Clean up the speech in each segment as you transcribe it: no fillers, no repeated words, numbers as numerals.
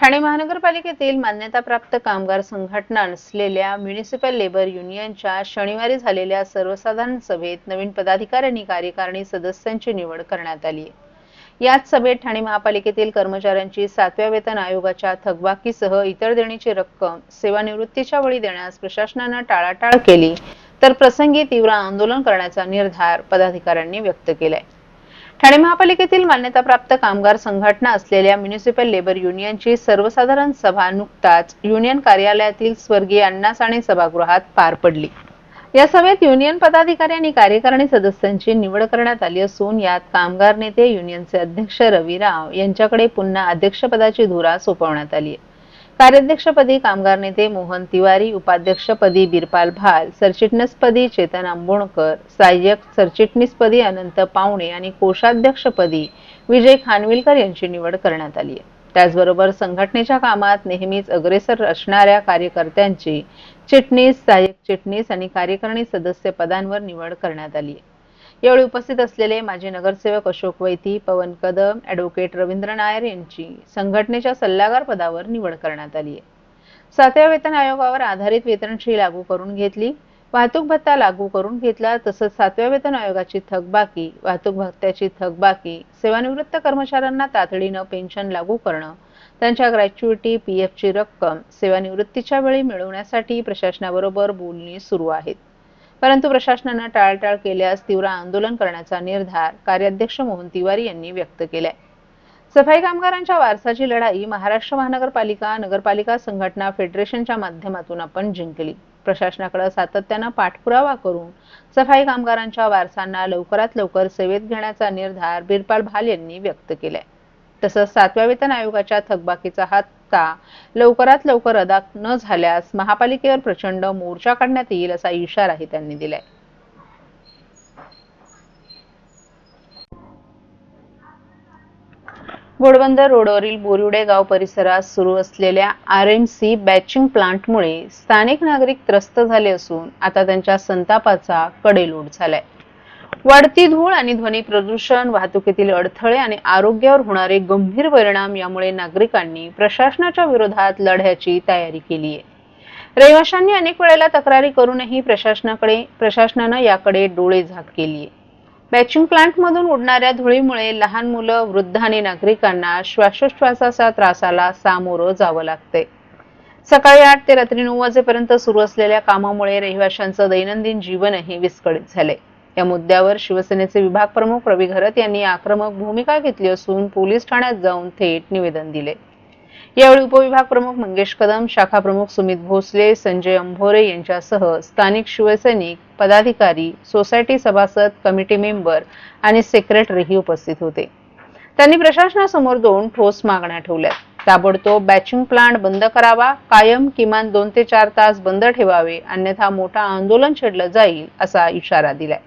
ठाणे महानगरपालिकेतील मान्यताप्राप्त कामगार संघटना नसलेल्या म्युनिसिपल लेबर युनियनच्या शनिवारी झालेल्या सर्वसाधारण सभेत नवीन पदाधिकारी आणि कार्यकारिणी सदस्यांची निवड करण्यात आली आहे। याच सभेत ठाणे महापालिकेतील कर्मचाऱ्यांची 7व्या वेतन आयोगाच्या थकबाकीसह इतर देण्याची रक्कम सेवानिवृत्तीच्या वेळी देण्यास प्रशासनाने टाळाटाळ केली, तर प्रसंगी तीव्र आंदोलन करण्याचा निर्धार पदाधिकाऱ्यांनी व्यक्त केलाय। ठाणे महापालिकेतील मान्यताप्राप्त कामगार संघटना असलेल्या म्युनिसिपल लेबर युनियनची सर्वसाधारण सभा नुकताच युनियन कार्यालयातील स्वर्गीय अण्णा साने सभागृहात पार पडली। या सभेत युनियन पदाधिकारी आणि कार्यकारिणी सदस्यांची निवड करण्यात आली असून यात कामगार नेते युनियनचे अध्यक्ष रवी राव यांच्याकडे पुन्हा अध्यक्षपदाची धुरा सोपवण्यात आली आहे। कार्याध्यक्षपदी कामगार नेते मोहन तिवारी, उपाध्यक्षपदी बिरपाल भाल, सरचिटणीसपदी चेतन आंबोणकर, सहाय्यक सरचिटणीसपदी अनंत पावणे आणि कोषाध्यक्षपदी विजय खानविलकर यांची निवड करण्यात आली आहे। त्याचबरोबर संघटनेच्या कामात नेहमीच अग्रेसर असणाऱ्या कार्यकर्त्यांची चिटणीस, सहाय्यक चिटणीस आणि कार्यकारिणी सदस्य पदांवर निवड करण्यात आली आहे। यावेळी उपस्थित असलेले माजी नगरसेवक अशोक वैती, पवन कदम, ॲडव्होकेट रवींद्र नायर यांची संघटनेच्या सल्लागार पदावर निवड करण्यात आली आहे। 7व्या वेतन आयोगावर आधारित वेतनश्री लागू करून घेतली, वाहतूक भत्ता लागू करून घेतला, तसंच 7व्या वेतन आयोगाची थकबाकी, वाहतूक भत्त्याची थकबाकी, सेवानिवृत्त कर्मचाऱ्यांना तातडीनं पेन्शन लागू करणं, त्यांच्या ग्रॅच्युइटी, पीएफची रक्कम सेवानिवृत्तीच्या वेळी मिळवण्यासाठी प्रशासनाबरोबर बोलणी सुरू आहेत। परंतु प्रशासनाने टाळाटाळ केल्यास तीव्र आंदोलन करण्याचा निर्धार कार्याध्यक्ष मोहन तिवारी यांनी व्यक्त केलाय। सफाई कामगारांच्या वारसाची लढाई महाराष्ट्र महानगरपालिका, नगरपालिका संघटना फेडरेशनच्या माध्यमातून आपण जिंकली। प्रशासनाकडे सातत्याने पाठपुरावा करून सफाई कामगारांच्या वारसांना लवकरात लवकर सेवेत घेण्याचा निर्धार बिरपाल भाल यांनी व्यक्त केलाय। तसंच 7व्या वेतन आयोगाच्या थकबाकीचा हप्ता लवकरात लवकर अदा न झाल्यास महापालिकेवर प्रचंड मोर्चा काढण्यात येईल असा इशाराही त्यांनी दिलाय। घोडबंदर रोडवरील बोरिवडे गाव परिसरात सुरू असलेल्या आरएमसी बॅचिंग प्लांटमुळे स्थानिक नागरिक त्रस्त झाले असून आता त्यांच्या संतापाचा कडेलोट झालाय। वाढती धूळ आणि ध्वनी प्रदूषण, वाहतुकीतील अडथळे आणि आरोग्यावर होणारे गंभीर परिणाम यामुळे नागरिकांनी प्रशासनाच्या विरोधात लढ्याची तयारी केली आहे। रहिवाशांनी अनेक वेळेला तक्रारी करूनही प्रशासनाने याकडे डोळे झाक केली आहे। बॅचिंग प्लांटमधून उडणाऱ्या धुळीमुळे लहान मुलं, वृद्ध आणि नागरिकांना श्वासोच्छवासाच्या त्रासाला सामोरं जावं लागतंय। सकाळी 8 ते रात्री 9 वाजेपर्यंत सुरू असलेल्या कामामुळे रहिवाशांचं दैनंदिन जीवनही विस्कळीत झालंय। या मुद्द्यावर शिवसेनेचे विभाग प्रमुख रवी घरत यांनी आक्रमक भूमिका घेतली असून पोलीस ठाण्यात जाऊन थेट निवेदन दिले। यावेळी उपविभाग प्रमुख मंगेश कदम, शाखा प्रमुख सुमित भोसले, संजय अंभोरे यांच्यासह स्थानिक शिवसैनिक, पदाधिकारी, सोसायटी सभासद, कमिटी मेंबर आणि सेक्रेटरीही उपस्थित होते। त्यांनी प्रशासनासमोर 2 ठोस मागण्या ठेवल्या। ताबडतोब बॅचिंग प्लांट बंद करावा, कायम किमान 2 ते 4 तास बंद ठेवावे, अन्यथा मोठा आंदोलन छेडलं जाईल असा इशारा दिलाय।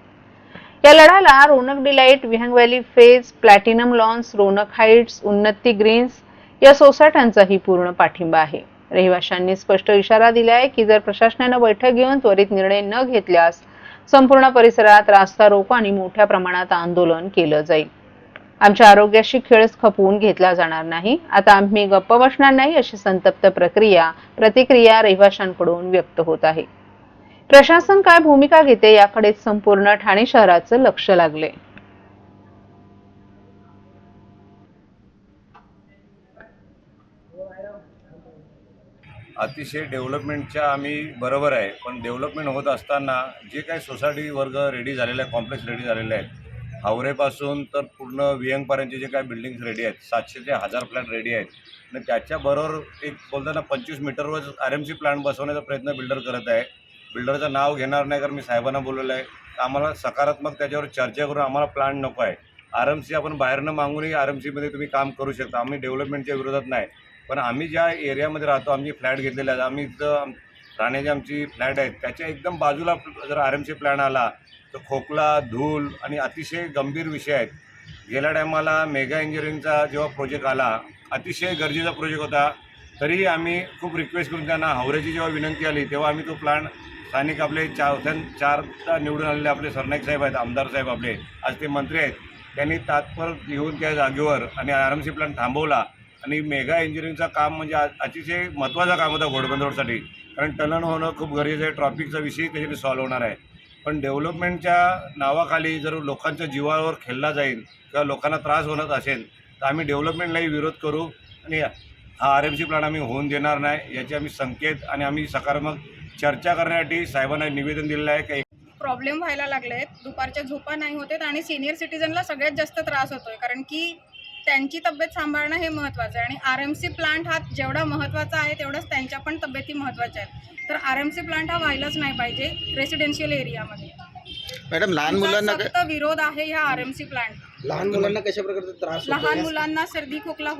या लढ्याला Raunak delight, Vihang valley phase, platinum lawns, Raunak heights, Unnati greens या सोसायट्यांचाही पूर्ण पाठिंबा आहे। रहिवाशांनी स्पष्ट इशारा दिलाय की जर प्रशासनाने बैठक घेऊन त्वरित निर्णय न घेतल्यास संपूर्ण परिसरात रास्ता रोको आणि मोठ्या प्रमाणात आंदोलन केलं जाईल। आमच्या आरोग्याशी खेळ खपवून घेतला जाणार नाही, आता आम्ही गप्प बसणार नाही अशी संतप्त प्रतिक्रिया रहिवाशांकडून व्यक्त होत आहे। प्रशासन काय भूमिका घेते याकडे संपूर्ण ठाणे शहराचं लक्ष लागले। अतिशय डेव्हलपमेंटच्या आम्ही बरोबर आहे, पण डेव्हलपमेंट होत असताना जे काही सोसायटी वर्ग रेडी झालेले आहे, कॉम्प्लेक्स रेडी झालेले आहेत, हावरेपासून तर पूर्ण विहंगपर्यंतचे जे काही बिल्डिंग्स रेडी आहेत, 700 ते 1000 फ्लॅट रेडी आहेत आणि त्याच्याबरोबर एक बोलताना 25 मीटरवर आरएमसी प्लांट बसवण्याचा प्रयत्न बिल्डर करत आहे। बिल्डरचं नाव घेणार नाही कारण मी साहेबांना बोलवलं आहे, आम्हाला सकारात्मक त्याच्यावर चर्चा करून आम्हाला प्लांट नको आहे। आरएमसी आपण बाहेरनं मागूनही आरएमसीमध्ये तुम्ही काम करू शकता, आम्ही डेव्हलपमेंटच्या विरोधात नाही, पण आम्ही ज्या एरियामध्ये राहतो, आम्ही फ्लॅट घेतलेले आहेत, आम्ही इथं राहण्याची आमची फ्लॅट आहेत, त्याच्या एकदम बाजूला जर आरएमसी प्लॅन आला तर खोकला, धूळ आणि अतिशय गंभीर विषय आहेत। गेल्या टायमाला मेगा इंजिनिअरिंगचा जेव्हा प्रोजेक्ट आला, अतिशय गरजेचा प्रोजेक्ट होता, तरीही आम्ही खूप रिक्वेस्ट करून त्यांना हावरेची जेव्हा विनंती आली तेव्हा आम्ही तो प्लांट स्थानिक आपले 4 निवडून आलेले आपले सरनाईक साहेब आहेत, आमदार साहेब आपले, आज ते मंत्री आहेत, त्यांनी तात्पर येऊन त्या जागेवर आणि आरएमसी प्लांट थांबवला आणि मेगा इंजिनिअरिंगचं काम म्हणजे अतिशय महत्त्वाचं काम होतं घोडबंदर रोडसाठी, कारण टनल होणं खूप गरजेचं आहे. ट्रॉफिकचा विषय त्याच्याने सॉल्व्ह होणार आहे. पण डेव्हलपमेंटच्या नावाखाली जर लोकांच्या जीवावर खेळला जाईल किंवा लोकांना त्रास होणार असेल तर आम्ही डेव्हलपमेंटलाही विरोध करू आणि हा RMC प्लॅन आम्ही होऊन देणार नाही, याचे आम्ही संकेत आणि आम्ही सकारात्मक चर्चा करण्यासाठी साहेबांना निवेदन दिलेलं आहे. की प्रॉब्लेम व्हायला लागलेत, दुपारच्या झोपा नाही होत आणि सिनियर सिटीजनला सगळ्यात जास्त त्रास होतोय, कारण की त्यांची तब्येत सांभाळणं हे महत्त्वाचं आहे आणि RMC प्लांट हा जेवढा महत्त्वाचा आहे तेवढंच त्यांच्या पण तब्येती महत्त्वाच्या आहेत. तर RMC प्लांट हा व्हायलाच नाही पाहिजे रेसिडेन्शियल एरियामध्ये. मॅडम, लहान मुलांना सक्त विरोध आहे ह्या RMC प्लांट. लहान मुलांना कशा प्रकारचा त्रास होतो? लहान मुलांना सर्दी खोकला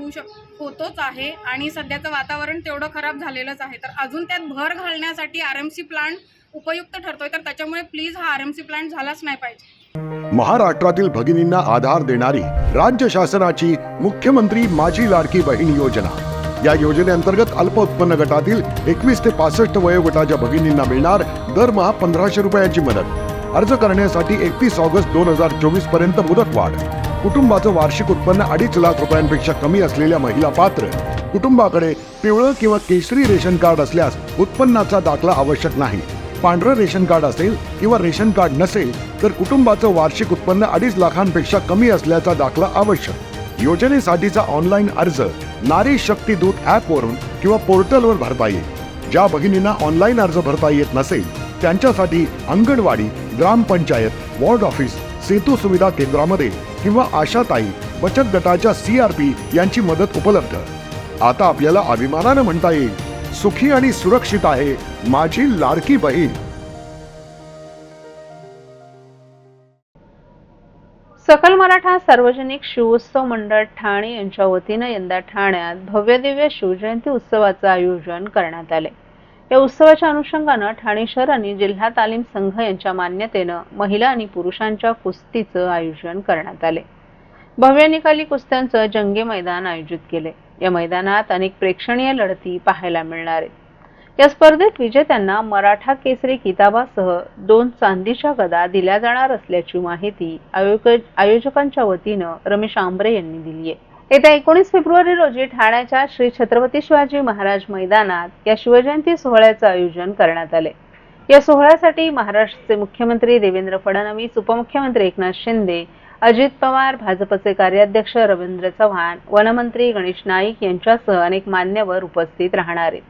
होतोच आहे आणि सध्याचं वातावरण तेवढं खराब झालेलंच आहे, तर अजून त्यात भर घालण्यासाठी RMC प्लांट उपयुक्त ठरतोय. तर त्याच्यामुळे प्लीज हा RMC प्लांट झालाच नाही पाहिजे. महाराष्ट्रातील भगिनींना आधार देणारी राज्य शासनाची मुख्यमंत्री माझी लाडकी बहीण योजना. या योजनेअंतर्गत अल्प उत्पन्न गटातील 21 ते 65 वयोगटाच्या भगिनींना मिळणार दरमहा 1500 रुपयांची मदत. अर्ज करण्यासाठी 31 ऑगस्ट 2024 पर्यंत मुदतवाढ. कुटुंबाचं वार्षिक उत्पन्न 2.5 लाख रुपयांपेक्षा कमी असलेल्या महिला पात्र. कुटुंबाकडे पिवळं किंवा केशरी रेशन कार्ड असल्यास उत्पन्नाचा दाखला आवश्यक नाही. पांढरं रेशन कार्ड असेल किंवा रेशन कार्ड नसेल तर कुटुंबाचं वार्षिक उत्पन्न 2.5 लाखांपेक्षा कमी असल्याचा दाखला आवश्यक. योजनेसाठीचा ऑनलाईन अर्ज नारी शक्ती दूत ॲपवरून किंवा पोर्टलवर भरता येईल. ज्या भगिनींना ऑनलाईन अर्ज भरता येत नसेल त्यांच्यासाठी अंगणवाडी, ग्रामपंचायत, वॉर्ड ऑफिस, सेतू सुविधा केंद्रामध्ये किंवा आशाताई बचत गटाच्या CRP यांची मदत उपलब्ध. आता आपल्याला अभिमानानं म्हणता येईल, सुखी आणि सुरक्षित आहे माझी लाडकी बहीण. सकल मराठा सार्वजनिक शिवोत्सव मंडळ ठाणे यांच्या वतीनं यंदा ठाण्यात भव्यदिव्य शिवजयंती उत्सवाचं आयोजन करण्यात आले. या उत्सवाच्या अनुषंगानं ठाणे शहर आणि जिल्हा तालीम संघ यांच्या मान्यतेनं महिला आणि पुरुषांच्या कुस्तीचं आयोजन करण्यात आले. भव्य निकाली कुस्त्यांचं जंगी मैदान आयोजित केले. या मैदानात अनेक प्रेक्षणीय लढती पाहायला मिळणार आहेत. या स्पर्धेत विजेत्यांना मराठा केसरी किताबासह 2 चांदीच्या गदा दिल्या जाणार असल्याची माहिती आयोजकांच्या वतीनं रमेश आंबरे यांनी दिली आहे. येत्या 19 फेब्रुवारी रोजी ठाण्याच्या श्री छत्रपती शिवाजी महाराज मैदानात या शिवजयंती सोहळ्याचं आयोजन करण्यात आले. या सोहळ्यासाठी महाराष्ट्राचे मुख्यमंत्री देवेंद्र फडणवीस, उपमुख्यमंत्री एकनाथ शिंदे, अजित पवार, भाजपचे कार्याध्यक्ष रवींद्र चव्हाण, वनमंत्री गणेश नाईक यांच्यासह अनेक मान्यवर उपस्थित राहणार आहेत.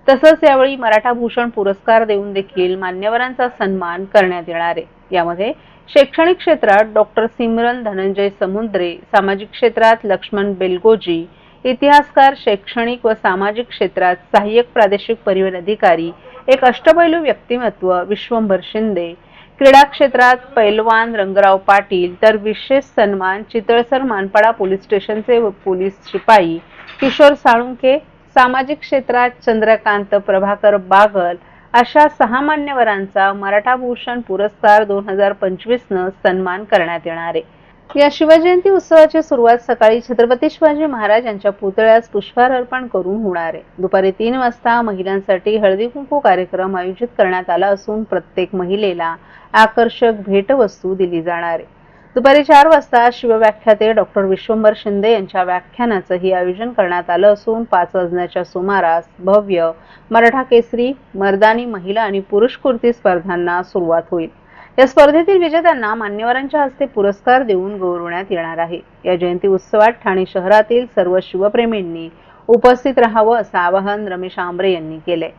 तसंच यावेळी मराठा भूषण पुरस्कार देऊन देखील मान्यवरांचा सन्मान करण्यात येणार आहे. यामध्ये शैक्षणिक क्षेत्रात डॉक्टर सिमरन धनंजय समुद्रे, सामाजिक क्षेत्रात लक्ष्मण बेलगोजी, इतिहासकार, शैक्षणिक व सामाजिक क्षेत्रात सहाय्यक प्रादेशिक परिवहन अधिकारी, एक अष्टपैलू व्यक्तिमत्व विश्वंभर शिंदे, क्रीडा क्षेत्रात पैलवान रंगराव पाटील, तर विशेष सन्मान चितळसर मानपाडा पोलीस स्टेशनचे पोलीस शिपाई किशोर साळुंके, सामाजिक क्षेत्रात चंद्रकांत प्रभाकर बागल अशा 6 मान्यवरांचा मराठा भूषण पुरस्कार 2025 न सन्मान करण्यात येणार आहे. या शिवजयंती उत्सवाची सुरुवात सकाळी छत्रपती शिवाजी महाराज यांच्या पुतळ्यास पुष्पहार अर्पण करून होणार आहे. दुपारी 3 वाजता महिलांसाठी हळदी कुंकू कार्यक्रम आयोजित करण्यात आला असून प्रत्येक महिलेला आकर्षक भेटवस्तू दिली जाणार आहे. दुपारी 4 वाजता शिवव्याख्याते डॉक्टर विश्वंभर शिंदे यांच्या व्याख्यानाचंही आयोजन करण्यात आलं असून 5 वाजण्याच्या सुमारास भव्य मराठा केसरी, मर्दानी, महिला आणि पुरुष कुस्ती स्पर्धांना सुरुवात होईल. या स्पर्धेतील विजेत्यांना मान्यवरांच्या हस्ते पुरस्कार देऊन गौरवण्यात येणार आहे. या जयंती उत्सवात ठाणे शहरातील सर्व शिवप्रेमींनी उपस्थित राहावं असं आवाहन रमेश आंबरे यांनी केले.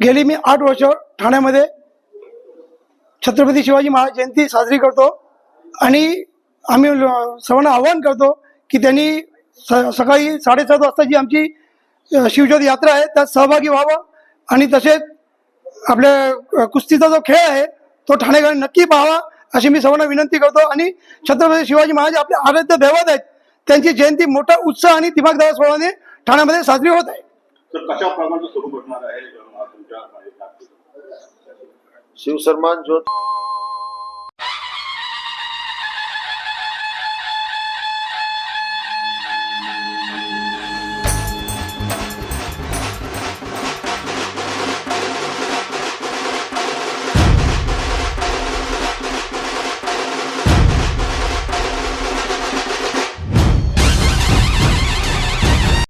गेली मी 8 वर्ष ठाण्यामध्ये छत्रपती शिवाजी महाराज जयंती साजरी करतो आणि आम्ही सर्वांना आवाहन करतो की त्यांनी सकाळी 7:30 वाजता जी आमची शिवज्योती यात्रा आहे त्यात सहभागी व्हावं आणि तसेच आपल्या कुस्तीचा जो खेळ आहे तो ठाणेकरांनी नक्की पाहावा अशी मी सर्वांना विनंती करतो. आणि छत्रपती शिवाजी महाराज आपले आराध्य दैवत आहेत, त्यांची जयंती मोठा उत्साह आणि दिमागदार स्वभावाने ठाण्यामध्ये साजरी होत आहे. कशा प्रकारचं स्वरूप असणार आहे तुमच्या शिवसन्मान ज्योत